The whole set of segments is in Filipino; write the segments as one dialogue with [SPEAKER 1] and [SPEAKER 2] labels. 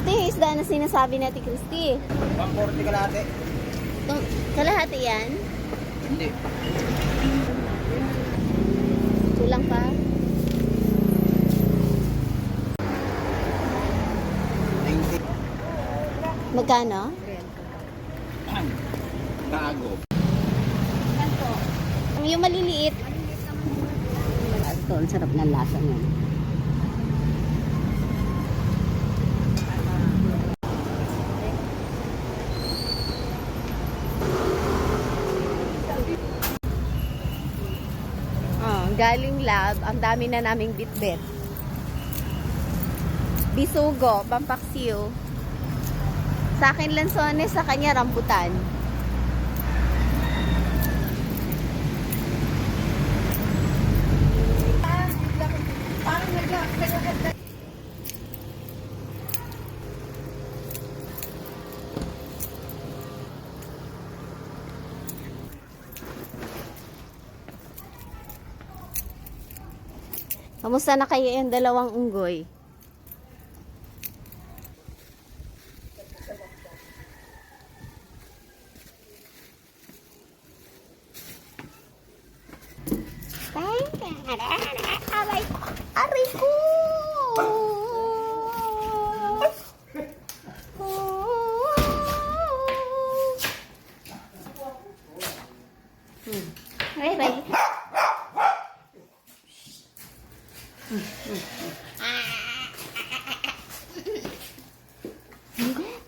[SPEAKER 1] Ito yung isda na sinasabi natin, Christy.
[SPEAKER 2] 140 kalahati.
[SPEAKER 1] Kalahati yan?
[SPEAKER 2] Hindi.
[SPEAKER 1] Kulang pa?
[SPEAKER 2] 90.
[SPEAKER 1] Magkano?
[SPEAKER 2] Tago.
[SPEAKER 1] Yung maliliit. Ito, ang sarap ng lasa niyan. Galing lab, ang dami na naming bitbit. Bisugo, pampaksiw. Sa akin lansones, sa kanya rambutan. Kamusta na kayo yung dalawang unggoy? Aray! Aray ko! Aray!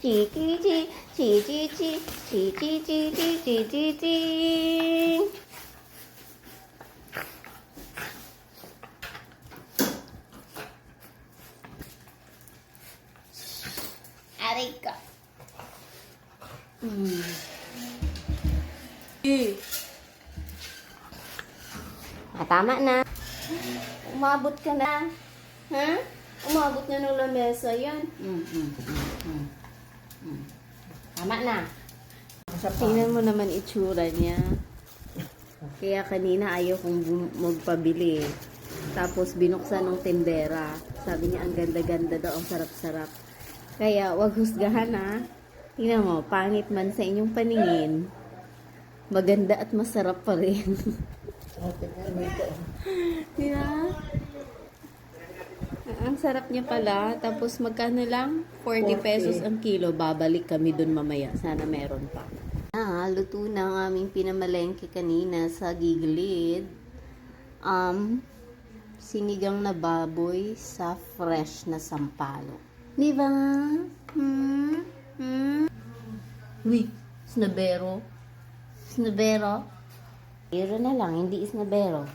[SPEAKER 1] Chi chi chi chi chi chi chi chi chi chi chi chi chi. Aray ka. Tama na. Umabot ka na. Ha? Umabot na ng lamesa yan. Tama na. Tingnan mo naman itsura niya. Kaya kanina ayaw kong magpabili. Tapos binuksan ng tindera. Sabi niya ang ganda-ganda daw, ang sarap-sarap. Kaya wag husgahan ha. Tingnan mo, pangit man sa inyong paningin. Maganda at masarap pa rin. Diba? Ang sarap niya pala. Tapos magkano lang? 40 pesos ang kilo. Babalik kami dun mamaya. Sana meron pa. Luto na ang aming pinamalengke kanina sa gigilid. Sinigang na baboy sa fresh na sampalok. Diba? Uy, snabero. Snabero? Pero na lang, hindi isnabero.